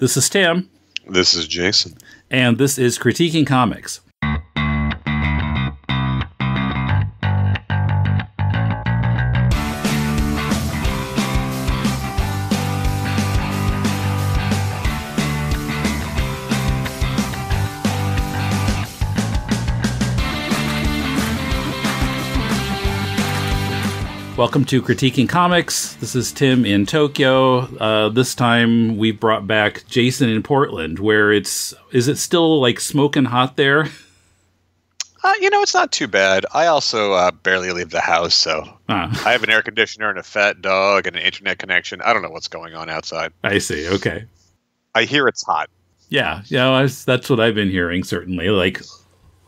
This is Tim. This is Jason. And this is Critiquing Comics. Welcome to Critiquing Comics. This is Tim in Tokyo. This time we brought back Jason in Portland, where is it still like smoking hot there? It's not too bad. I also barely leave the house, so I have an air conditioner and a fat dog and an internet connection. I don't know what's going on outside. I see. Okay. I hear it's hot. Yeah, that's what I've been hearing, certainly. Like,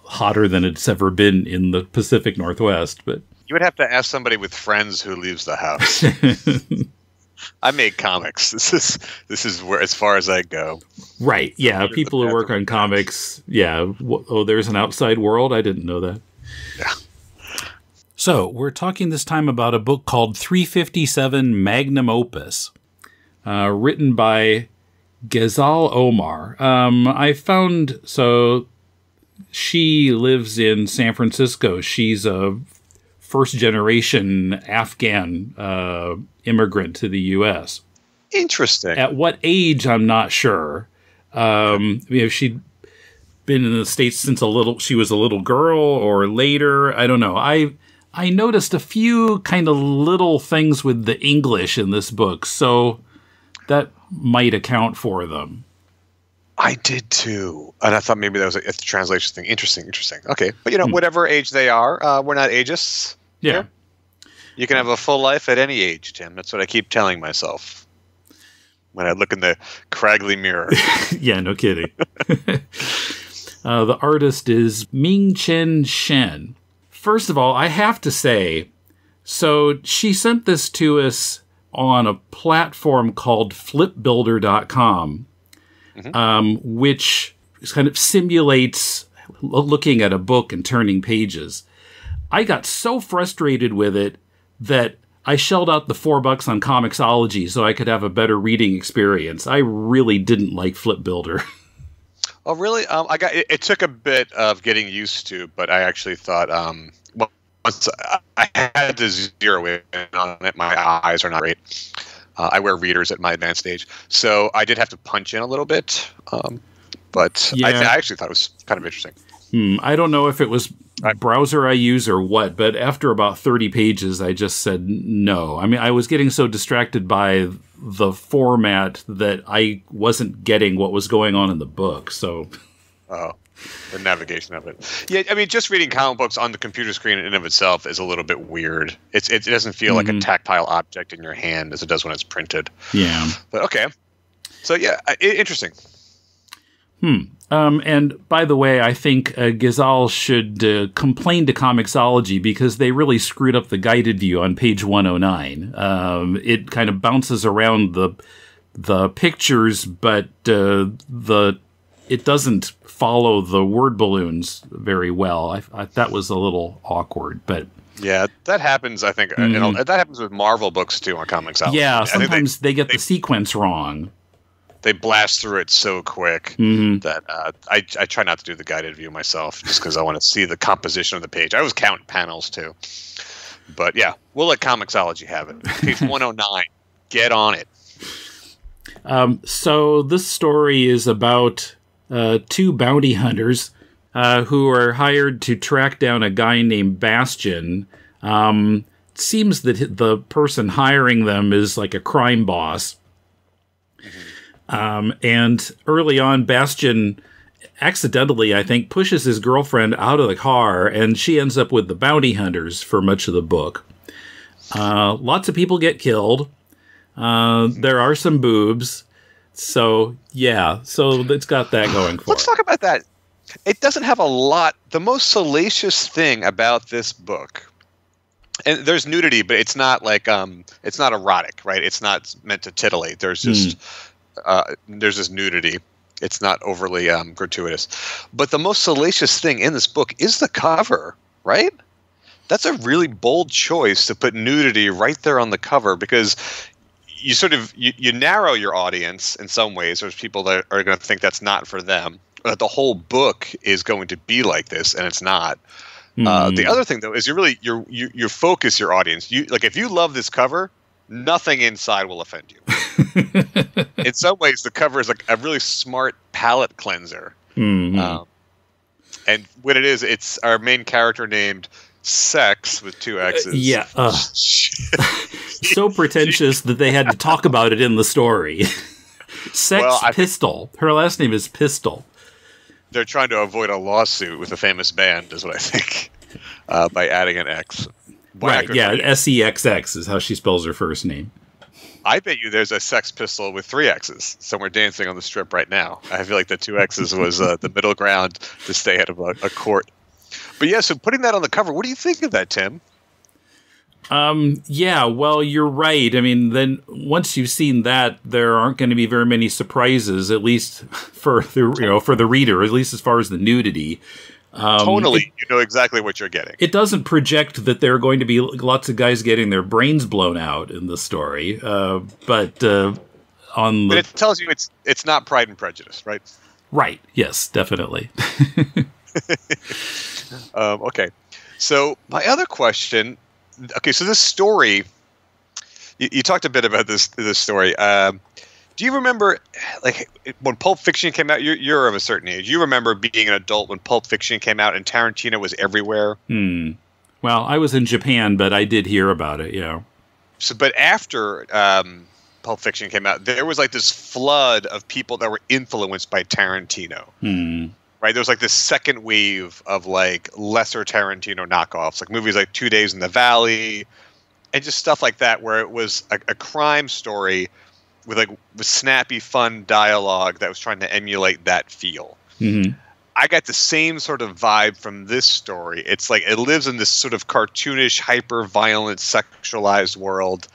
hotter than it's ever been in the Pacific Northwest, but... You would have to ask somebody with friends who leaves the house. I make comics. This is where as far as I go. Right. Yeah. People who work on comics. Yeah. Oh, there's an outside world. I didn't know that. Yeah. So we're talking this time about a book called 357 Magnum Opus, written by Ghezal Omar. She lives in San Francisco. She's a first-generation Afghan immigrant to the U.S. Interesting. At what age, I'm not sure. She'd been in the States since she was a little girl or later. I don't know. I noticed a few kind of little things with the English in this book, so that might account for them. I did too. And I thought maybe that was a translation thing. Interesting. Okay. But, whatever age they are, we're not ageists. Yeah. Here. You can have a full life at any age, Tim. That's what I keep telling myself when I look in the craggly mirror. Yeah, no kidding. The artist is MingChen Shen. First of all, I have to say, so she sent this to us on a platform called flipbuilder.com. Which kind of simulates looking at a book and turning pages. I got so frustrated with it that I shelled out the $4 on Comixology so I could have a better reading experience. I really didn't like Flip Builder. Oh, really? It took a bit of getting used to, but I actually thought once I had to zero in on it, my eyes are not great. I wear readers at my advanced age, so I did have to punch in a little bit. But yeah. I actually thought it was kind of interesting. I don't know if it was browser I use or what, but after about 30 pages, I just said no. I mean, I was getting so distracted by the format that I wasn't getting what was going on in the book. So, the navigation of it. Yeah, I mean, just reading comic books on the computer screen in and of itself is a little bit weird. It doesn't feel like a tactile object in your hand as it does when it's printed. Yeah. But okay. So yeah, interesting. And by the way, I think Ghezal should complain to Comixology because they really screwed up the guided view on page 109. It kind of bounces around the pictures, but it doesn't follow the word balloons very well. That was a little awkward, but yeah, that happens. I think that happens with Marvel books too on Comixology. Yeah, sometimes they get the sequence wrong. They blast through it so quick that I try not to do the guided view myself, just because I want to see the composition of the page. I always count panels too, but yeah, we'll let Comixology have it. Page 109, get on it. So this story is about two bounty hunters who are hired to track down a guy named Bastion. It seems that the person hiring them is like a crime boss. And early on, Bastion accidentally, I think, pushes his girlfriend out of the car, and she ends up with the bounty hunters for much of the book. Lots of people get killed. There are some boobs. So, yeah. So it's got that going for it. Let's talk about that. It doesn't have a lot. The most salacious thing about this book, and there's nudity, but it's not like it's not erotic, right? It's not meant to titillate. There's just there's this nudity. It's not overly gratuitous. But the most salacious thing in this book is the cover, right? That's a really bold choice to put nudity right there on the cover, because you sort of you narrow your audience in some ways. There's people that are going to think that's not for them. But the whole book is going to be like this, and it's not. The other thing, though, is you focus your audience. If you love this cover, nothing inside will offend you. In some ways, the cover is like a really smart palate cleanser. And what it is, it's our main character named Sex with 2 X's. Yeah. So pretentious that they had to talk about it in the story. Sex Pistol. Her last name is Pistol. They're trying to avoid a lawsuit with a famous band, is what I think, by adding an X. Right, yeah, SEXX is how she spells her first name. I bet you there's a Sex Pistol with 3 X's somewhere dancing on the strip right now. I feel like the 2 X's was the middle ground to stay out of a court. But yeah, so putting that on the cover, what do you think of that, Tim? Yeah, well, you're right. I mean, then once you've seen that, there aren't going to be very many surprises, at least for the reader, at least as far as the nudity. Tonally, you know exactly what you're getting. It doesn't project that there are going to be lots of guys getting their brains blown out in the story, but it tells you it's not Pride and Prejudice, right? Right. Yes, definitely. Okay. So my other question. Okay, so this story, you talked a bit about this story. Do you remember, like, when Pulp Fiction came out? You're of a certain age. You remember being an adult when Pulp Fiction came out and Tarantino was everywhere? Well, I was in Japan, but I did hear about it, yeah. But after Pulp Fiction came out, there was like this flood of people that were influenced by Tarantino. Right, there was like this second wave of like lesser Tarantino knockoffs, like movies like 2 Days in the Valley, and just stuff like that, where it was a crime story with snappy, fun dialogue that was trying to emulate that feel. I got the same sort of vibe from this story. It's like it lives in this sort of cartoonish, hyper-violent, sexualized world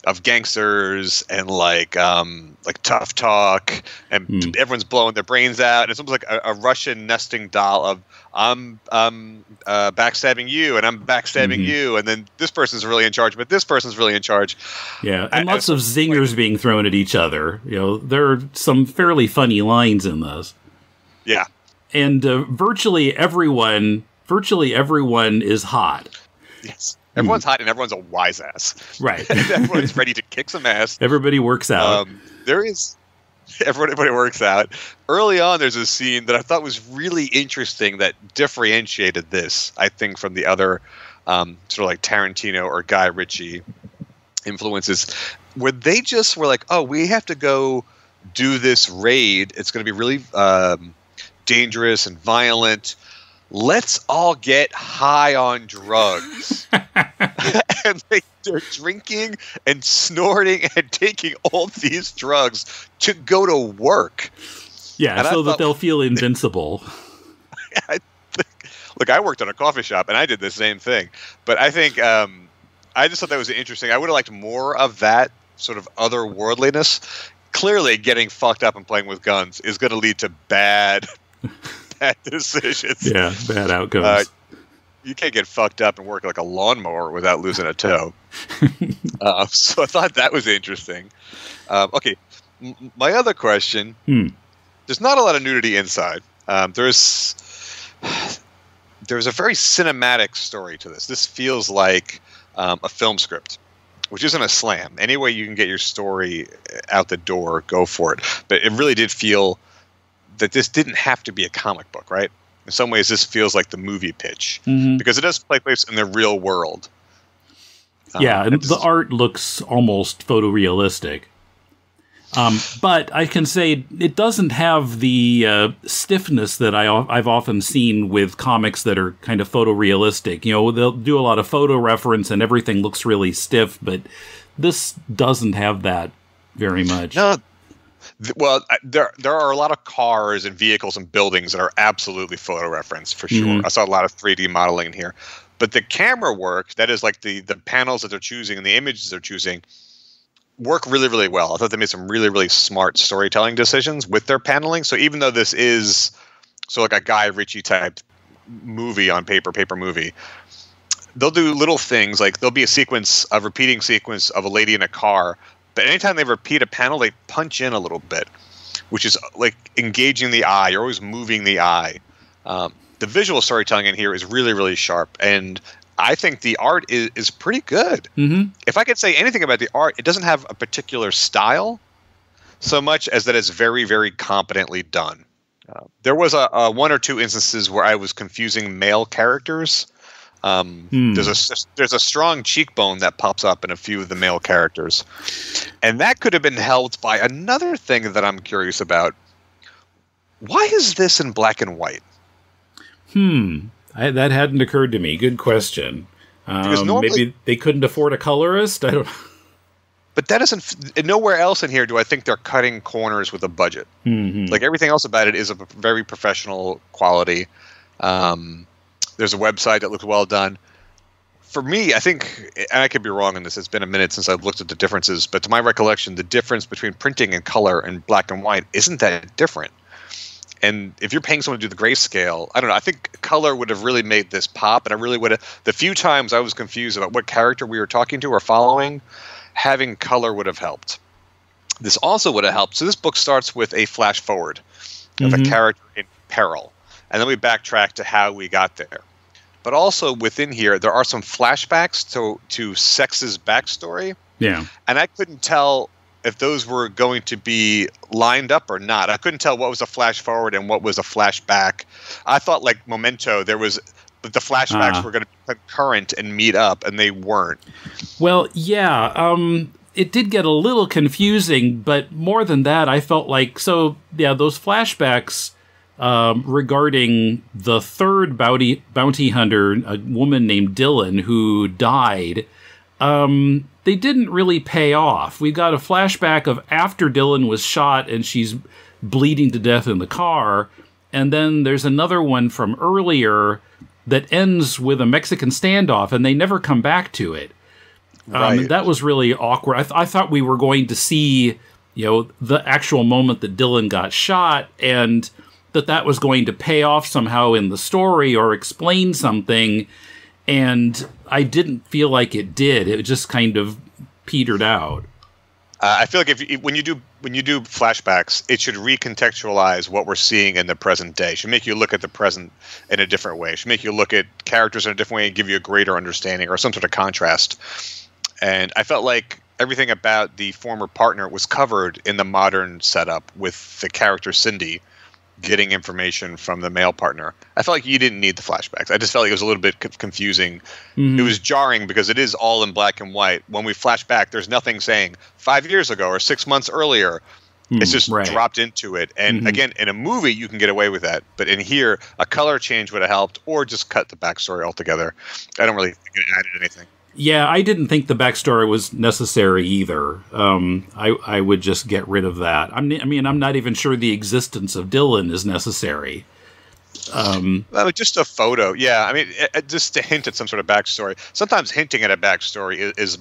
of gangsters and like tough talk, and everyone's blowing their brains out. And it's almost like a Russian nesting doll of I'm backstabbing you and I'm backstabbing you, and then this person's really in charge, but this person's really in charge. Yeah, and lots of zingers being thrown at each other. You know, there are some fairly funny lines in this. Yeah, and virtually everyone is hot. Yes. Everyone's hot and everyone's a wise ass. Right. Everyone's ready to kick some ass. Everybody works out. Everybody works out. Early on, there's a scene that I thought was really interesting that differentiated this, I think, from the other sort of like Tarantino or Guy Ritchie influences, where they just were like, oh, we have to go do this raid. It's going to be really dangerous and violent. Let's all get high on drugs. And they're drinking and snorting and taking all these drugs to go to work. Yeah, and so that they'll feel invincible. Look, I worked on a coffee shop and I did the same thing. But I think I just thought that was interesting. I would have liked more of that sort of otherworldliness. Clearly, getting fucked up and playing with guns is going to lead to bad decisions. Yeah, bad outcomes. You can't get fucked up and work like a lawnmower without losing a toe. So I thought that was interesting. Okay, my other question, there's not a lot of nudity inside. There's a very cinematic story to this. This feels like a film script, which isn't a slam. Any way you can get your story out the door, go for it. But it really did feel that this didn't have to be a comic book, right? In some ways, this feels like the movie pitch because it does take place in the real world. Yeah, and the art looks almost photorealistic. But I can say it doesn't have the stiffness that I've often seen with comics that are kind of photorealistic. You know, they'll do a lot of photo reference and everything looks really stiff, but this doesn't have that very much. No. Well, there are a lot of cars and vehicles and buildings that are absolutely photo reference for sure. I saw a lot of 3D modeling in here. But the camera work, that is like the panels that they're choosing and the images they're choosing, work really, really well. I thought they made some really, really smart storytelling decisions with their paneling. So even though this is like a Guy Ritchie type movie on paper movie, they'll do little things like there'll be a repeating sequence of a lady in a car, but anytime they repeat a panel, they punch in a little bit, which is like engaging the eye. You're always moving the eye. The visual storytelling in here is really, really sharp, and I think the art is pretty good. Mm-hmm. If I could say anything about the art, it doesn't have a particular style so much as that it's very, very competently done. There was a one or two instances where I was confusing male characters. There's a strong cheekbone that pops up in a few of the male characters, and that could have been helped by another thing that I'm curious about. Why is this in black and white? That hadn't occurred to me. Good question. Because normally, maybe they couldn't afford a colorist. I don't know. But that isn't. Nowhere else in here do I think they're cutting corners with a budget. Mm-hmm. Like everything else about it is of a very professional quality. There's a website that looks well done. For me, I think, and I could be wrong on this, it's been a minute since I've looked at the differences, but to my recollection, the difference between printing and color and black and white isn't that different. And if you're paying someone to do the grayscale, I don't know, I think color would have really made this pop, and I really would have, the few times I was confused about what character we were talking to or following, having color would have helped. This also would have helped. So this book starts with a flash forward of a character in peril, and then we backtrack to how we got there. But also within here, there are some flashbacks to Sex's backstory. Yeah. And I couldn't tell if those were going to be lined up or not. I couldn't tell what was a flash forward and what was a flashback. I thought, like Memento, the flashbacks were going to be concurrent and meet up, and they weren't. Well, yeah. It did get a little confusing, but more than that, I felt like, those flashbacks regarding the third bounty hunter, a woman named Dylan, who died, they didn't really pay off. We got a flashback of after Dylan was shot and she's bleeding to death in the car, and then there's another one from earlier that ends with a Mexican standoff, and they never come back to it. Right. That was really awkward. I thought we were going to see, the actual moment that Dylan got shot, and that was going to pay off somehow in the story or explain something, and I didn't feel like it did. It just kind of petered out. I feel like when you do flashbacks, it should recontextualize what we're seeing in the present day. It should make you look at the present in a different way. It should make you look at characters in a different way and give you a greater understanding or some sort of contrast. And I felt like everything about the former partner was covered in the modern setup with the character Cindy getting information from the male partner. I felt like you didn't need the flashbacks. I just felt like it was a little bit confusing. It was jarring because it is all in black and white. When we flash back, there's nothing saying 5 years ago or 6 months earlier. It's just dropped into it. And again, in a movie, you can get away with that. But in here, a color change would have helped, or just cut the backstory altogether. I don't really think it added anything. Yeah, I didn't think the backstory was necessary either. I would just get rid of that. I'm not even sure the existence of Dylan is necessary. Just a photo. Yeah, I mean, just to hint at some sort of backstory. Sometimes hinting at a backstory is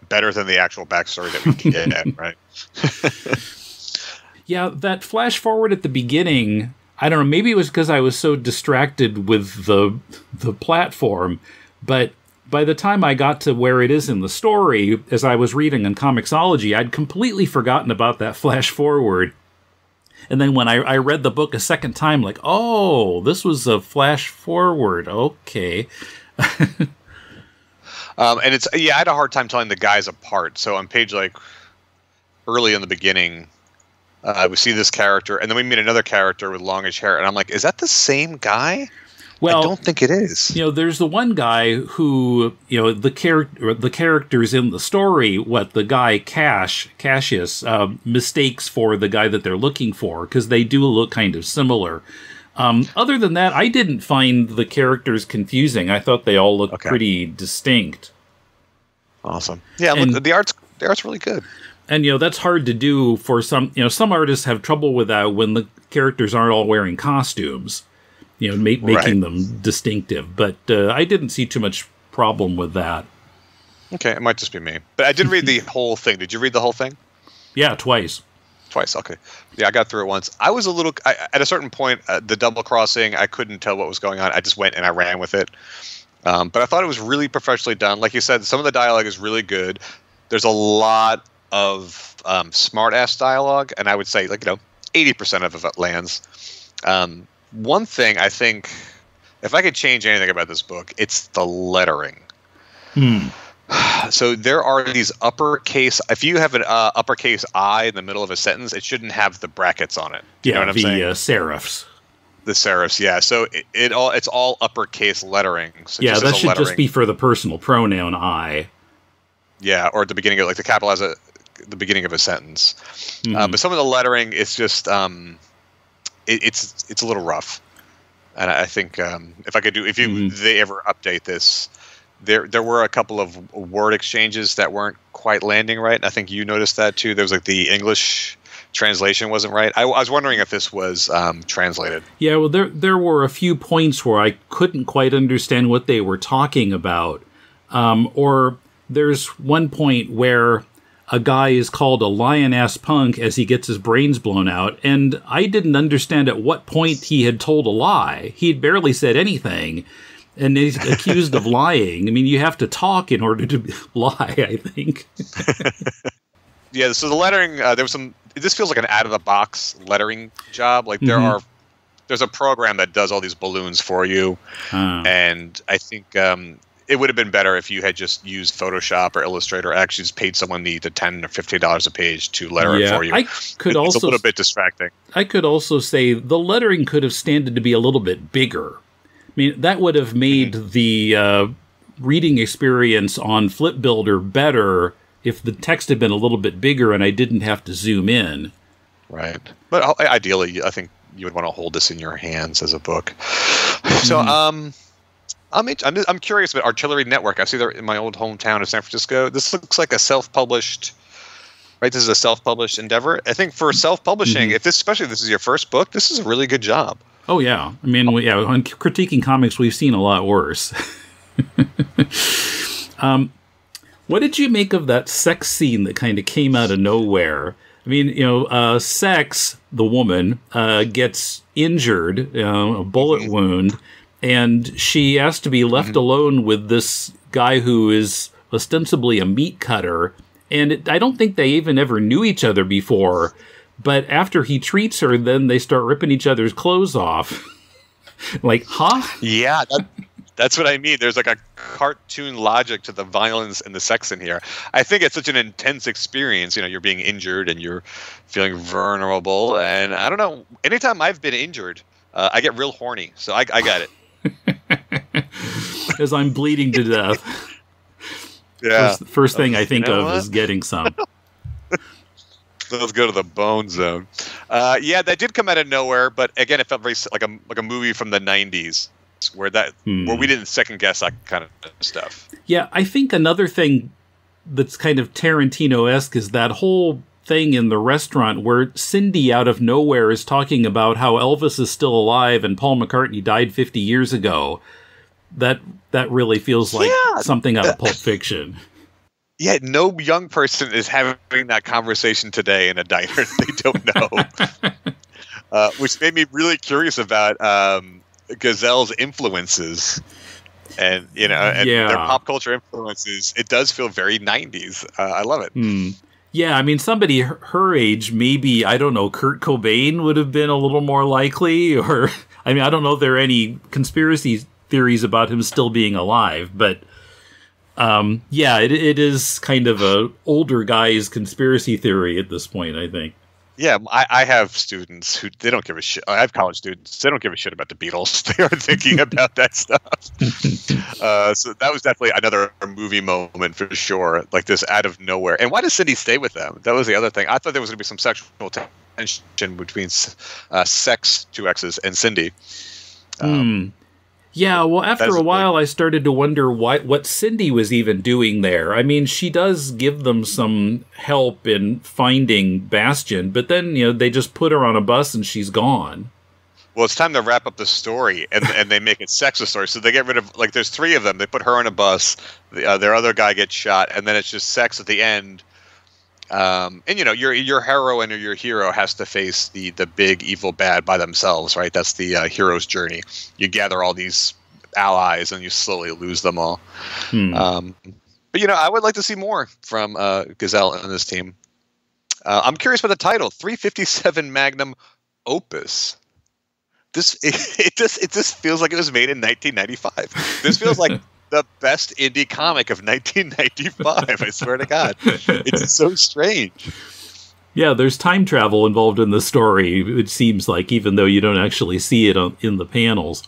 better than the actual backstory that we can get at, right? Yeah, that flash forward at the beginning, I don't know, maybe it was because I was so distracted with the platform, but by the time I got to where it is in the story, as I was reading on Comixology, I'd completely forgotten about that flash forward. And then when I read the book a second time, like, oh, this was a flash forward. Okay. And I had a hard time telling the guys apart. So on page, early in the beginning, we see this character, and then we meet another character with longish hair, and I'm like, is that the same guy? Well, I don't think it is. There's the one guy who, the characters in the story, the guy Cassius mistakes for the guy that they're looking for, because they do look kind of similar. Other than that, I didn't find the characters confusing. I thought they all looked pretty distinct. Awesome. Yeah, and the art's really good. And that's hard to do for some. Some artists have trouble with that when the characters aren't all wearing costumes. Making them distinctive. But I didn't see too much problem with that. Okay, it might just be me. But I did read the whole thing. Did you read the whole thing? Yeah, twice. Twice, okay. Yeah, I got through it once. I was at a certain point, the double crossing, I couldn't tell what was going on. I just went and I ran with it. But I thought it was really professionally done. Like you said, some of the dialogue is really good. There's a lot of smart-ass dialogue, and I would say 80% of it lands. One thing I think, if I could change anything about this book, it's the lettering. So there are these uppercase. If you have an uppercase I in the middle of a sentence, it shouldn't have the brackets on it. You know what I'm saying? Serifs. The serifs, yeah. So it's all uppercase lettering. So yeah, that should just be for the personal pronoun I. Yeah, or at the beginning of the capital as the beginning of a sentence. But some of the lettering, it's just it's a little rough. And I think they ever update this, there were a couple of word exchanges that weren't quite landing right. I think you noticed that too. There was the English translation wasn't right. I was wondering if this was translated. Yeah, well, there were a few points where I couldn't quite understand what they were talking about. Or there's one point where a guy is called a lion-ass punk as he gets his brains blown out, and I didn't understand at what point he had told a lie. He'd barely said anything, and he's accused of lying. I mean, you have to talk in order to lie, I think. Yeah, so the lettering, there was some... This feels like an out-of-the-box lettering job. There's a program that does all these balloons for you, and I think... it would have been better if you had just used Photoshop or Illustrator, or actually just paid someone the $10 or $15 a page to letter it for you. It's a little bit distracting. I could also say the lettering could have standed to be a little bit bigger. I mean, that would have made the reading experience on Flip Builder better if the text had been a little bit bigger and I didn't have to zoom in. Right. But ideally, I think you would want to hold this in your hands as a book. So, I'm curious about Artillery Network. I see they're in my old hometown of San Francisco. This looks like a self-published, right? This is a self-published endeavor. I think for self-publishing, especially if this is your first book, this is a really good job. Oh yeah, I mean, on critiquing comics, we've seen a lot worse. What did you make of that sex scene that kind of came out of nowhere? I mean, Sex, the woman, gets injured, a bullet wound. And she asked to be left alone with this guy who is ostensibly a meat cutter. And I don't think they even ever knew each other before. But after he treats her, then they start ripping each other's clothes off. Huh? Yeah, that's what I mean. There's a cartoon logic to the violence and the sex in here. I think it's such an intense experience. You're being injured and you're feeling vulnerable. And I don't know, anytime I've been injured, I get real horny. So I got it. As I'm bleeding to death. Yeah. First thing I think of is getting some. Let's go to the bone zone. Yeah, that did come out of nowhere, but again, it felt very like a movie from the 90s where we didn't second guess that kind of stuff. Yeah, I think another thing that's kind of Tarantino-esque is that whole thing in the restaurant where Cindy out of nowhere is talking about how Elvis is still alive and Paul McCartney died 50 years ago. That really feels like something out of Pulp Fiction. Yeah, no young person is having that conversation today in a diner. They don't know. Which made me really curious about Ghazel's influences. And, their pop culture influences. It does feel very 90s. I love it. Yeah, I mean, somebody her age, maybe, I don't know, Kurt Cobain would have been a little more likely, or, I mean, I don't know if there are any conspiracy theories about him still being alive, but, it is kind of a older guy's conspiracy theory at this point, I think. Yeah, I have students who, they don't give a shit. I have college students, they don't give a shit about the Beatles. They are thinking about that stuff. So that was definitely another movie moment for sure, like this out of nowhere. And why does Cindy stay with them? That was the other thing. I thought there was going to be some sexual tension between Sex, two X's, and Cindy. Yeah, well, after a while, I started to wonder what Cindy was even doing there. I mean, she does give them some help in finding Bastion, but then, they just put her on a bus and she's gone. Well, it's time to wrap up the story, and they make it Sex a story. So they get rid of, there's three of them. They put her on a bus, their other guy gets shot, and then it's just Sex at the end. And your heroine or your hero has to face the big evil bad by themselves, right? That's the hero's journey. You gather all these allies and you slowly lose them all. But I would like to see more from Ghezal and this team. I'm curious about the title, 357 Magnum Opus. It just feels like it was made in 1995. This feels like the best indie comic of 1995. I swear to God, it's so strange. Yeah, there's time travel involved in the story. It seems like, even though you don't actually see it in the panels.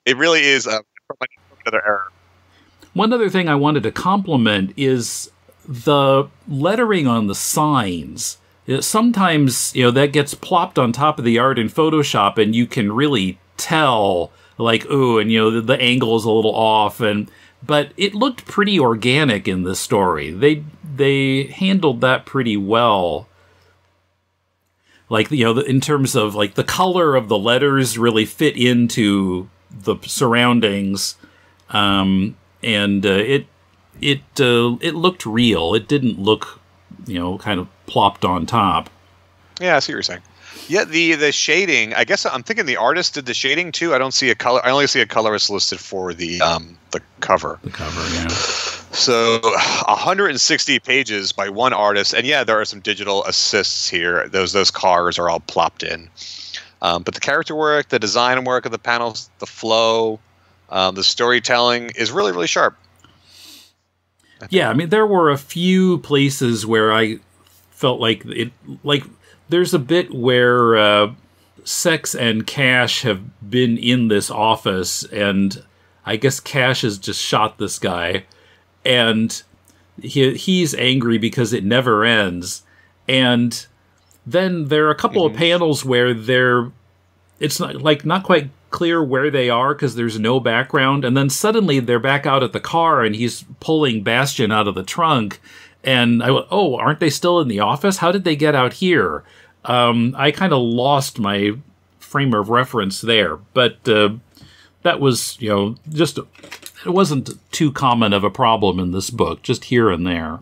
It really is from another era. One other thing I wanted to compliment is the lettering on the signs. Sometimes, that gets plopped on top of the art in Photoshop, and you can really tell, like, ooh, and the angle is a little off, but it looked pretty organic in this story. They handled that pretty well. Like, in terms of, like, the color of the letters really fit into the surroundings, and it looked real. It didn't look, kind of plopped on top. Yeah, I see what you're saying. Yeah, the shading. I guess I'm thinking the artist did the shading too. I don't see a color. I only see a colorist listed for the cover. The cover, yeah. So 160 pages by one artist, and yeah, there are some digital assists here. Those cars are all plopped in. But the character work, the design work of the panels, the flow, the storytelling is really, really sharp. Yeah, I mean, there were a few places where I felt like there's a bit where Sex and Cash have been in this office, and I guess Cash has just shot this guy, and he's angry because it never ends. And then there are a couple of panels where it's not quite clear where they are because there's no background, and then suddenly they're back out at the car and he's pulling Bastian out of the trunk, and I went, oh, aren't they still in the office? How did they get out here? I kind of lost my frame of reference there, but that was, just, it wasn't too common of a problem in this book, just here and there.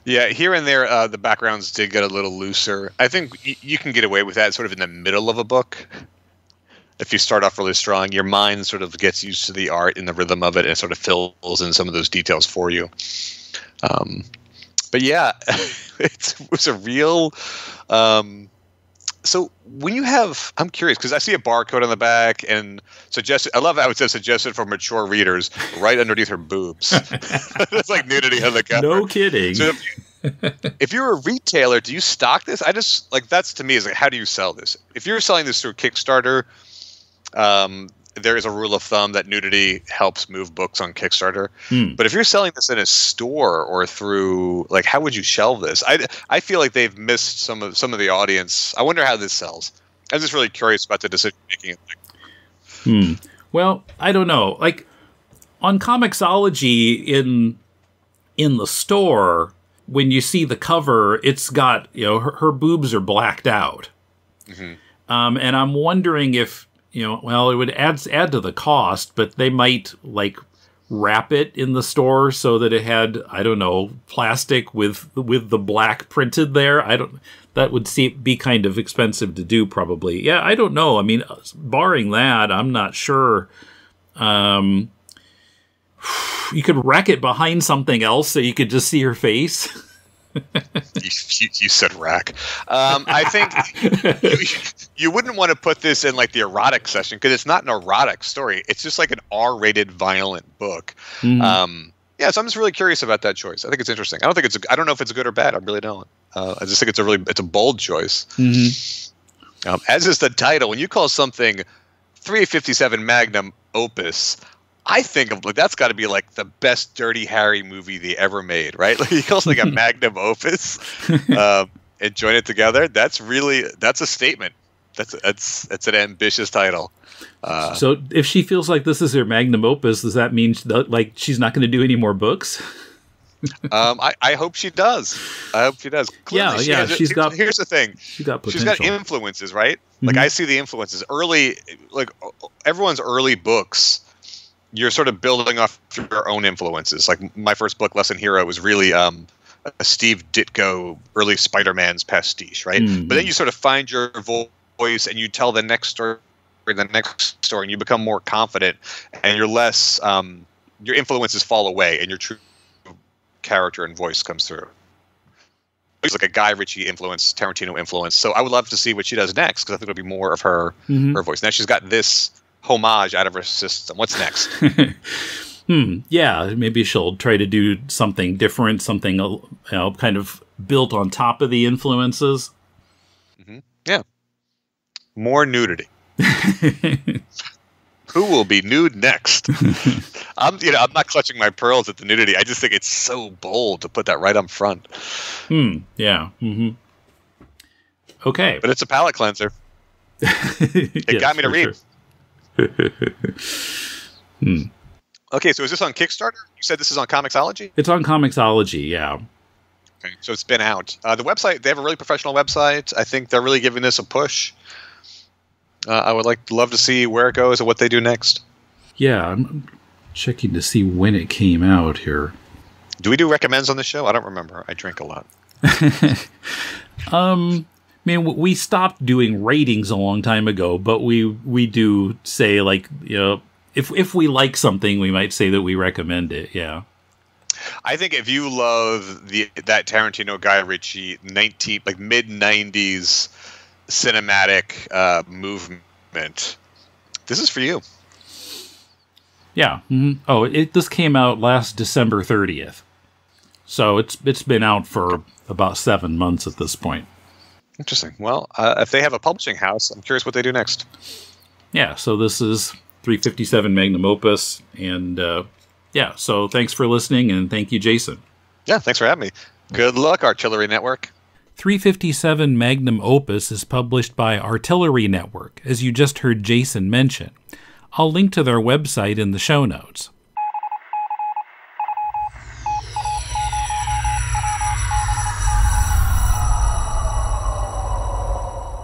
Yeah, here and there, the backgrounds did get a little looser. I think you can get away with that sort of in the middle of a book. If you start off really strong, your mind sort of gets used to the art and the rhythm of it, and it sort of fills in some of those details for you. But yeah, it was a real... So when you have... I'm curious, because I see a barcode on the back, and I love how it says suggested for mature readers right underneath her boobs. It's like nudity on the cover. No kidding. So if you're a retailer, do you stock this? That's to me is like, how do you sell this? If you're selling this through Kickstarter... there is a rule of thumb that nudity helps move books on Kickstarter. But if you're selling this in a store or through, how would you shelve this? I feel like they've missed some of the audience. I wonder how this sells. I'm just really curious about the decision making. Well, I don't know. Like on Comixology in the store, when you see the cover, it's got her boobs are blacked out, and I'm wondering if. Well, it would add to the cost, but they might wrap it in the store so that it had, I don't know, plastic with the black printed there. That would be kind of expensive to do, probably. Yeah, I don't know. I mean, barring that, I'm not sure. You could rack it behind something else so you could just see her face. You said rack. I think you wouldn't want to put this in the erotic section because it's not an erotic story. It's just like an R-rated violent book. Yeah, so I'm just really curious about that choice. I think it's interesting. I don't know if it's good or bad. I really don't. I just think it's a bold choice. As is the title. When you call something 357 Magnum Opus, I think of that's got to be the best Dirty Harry movie they ever made, right? He calls a Magnum Opus and join it together. That's a statement. That's an ambitious title. So if she feels like this is her Magnum Opus, does that mean she's not going to do any more books? I hope she does. Clearly, yeah. Here's the thing. She's got influences, right? I see the influences early. Everyone's early books. You're sort of building off your own influences. My first book, Lesson Hero, was really a Steve Ditko early Spider-Man's pastiche, right? But then you sort of find your voice and you tell the next story, and you become more confident, and you're less your influences fall away and your true character and voice comes through. It's like a Guy Ritchie influence, Tarantino influence. So I would love to see what she does next, because I think it'll be more of her voice. Now she's got this homage out of her system. What's next? Yeah, maybe she'll try to do something different, something kind of built on top of the influences. Yeah. More nudity. Who will be nude next? I'm not clutching my pearls at the nudity. I just think it's so bold to put that right up front. Yeah. Okay. But it's a palate cleanser. It got me to read. Sure. Okay, so is this on Kickstarter? You said this is on Comixology? It's on Comixology, yeah. Okay, so it's been out. The website, they have a really professional website. I think they're really giving this a push. I would love to see where it goes and what they do next. Yeah, I'm checking to see when it came out here. Do we do recommends on the show? I don't remember. I drink a lot. We stopped doing ratings a long time ago, but we do say, like, if we like something, we might say that we recommend it. Yeah. I think if you love that Tarantino Guy Ritchie mid 90s cinematic movement, this is for you. Yeah. Oh, this came out last December 30th. So it's been out for about 7 months at this point. Interesting. Well, if they have a publishing house, I'm curious what they do next. Yeah, so this is 357 Magnum Opus, and so thanks for listening, and thank you, Jason. Yeah, thanks for having me. Good luck, Artillery Network. 357 Magnum Opus is published by Artillery Network, as you just heard Jason mention. I'll link to their website in the show notes.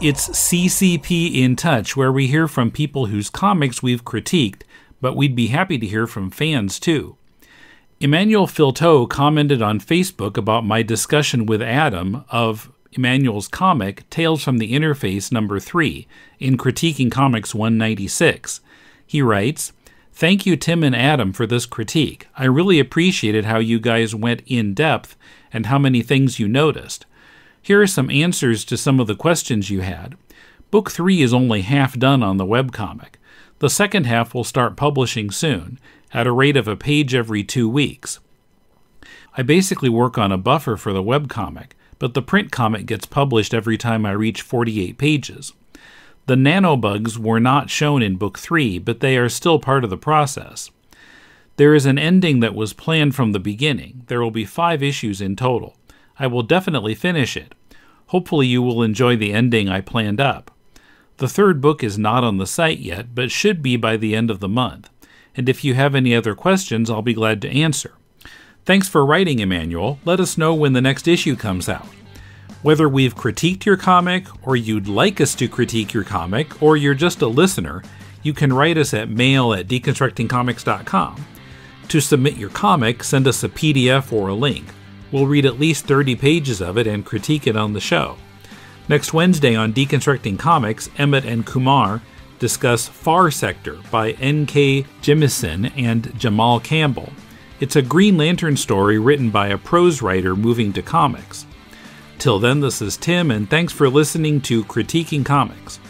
It's CCP In Touch, where we hear from people whose comics we've critiqued, but we'd be happy to hear from fans too. Emmanuel Filteau commented on Facebook about my discussion with Adam of Emmanuel's comic Tales from the Interface number 3 in Critiquing Comics 196. He writes, "Thank you, Tim and Adam, for this critique. I really appreciated how you guys went in depth and how many things you noticed. Here are some answers to some of the questions you had. Book 3 is only half done on the webcomic. The second half will start publishing soon, at a rate of a page every 2 weeks. I basically work on a buffer for the webcomic, but the print comic gets published every time I reach 48 pages. The nanobugs were not shown in Book 3, but they are still part of the process. There is an ending that was planned from the beginning. There will be 5 issues in total. I will definitely finish it. Hopefully you will enjoy the ending I planned up. The third book is not on the site yet, but should be by the end of the month. And if you have any other questions, I'll be glad to answer. Thanks for writing, Emmanuel. Let us know when the next issue comes out. Whether we've critiqued your comic, or you'd like us to critique your comic, or you're just a listener, you can write us at mail@deconstructingcomics.com. To submit your comic, send us a PDF or a link. We'll read at least 30 pages of it and critique it on the show. Next Wednesday on Deconstructing Comics, Emmett and Kumar discuss Far Sector by N.K. Jemisin and Jamal Campbell. It's a Green Lantern story written by a prose writer moving to comics. Till then, this is Tim, and thanks for listening to Critiquing Comics.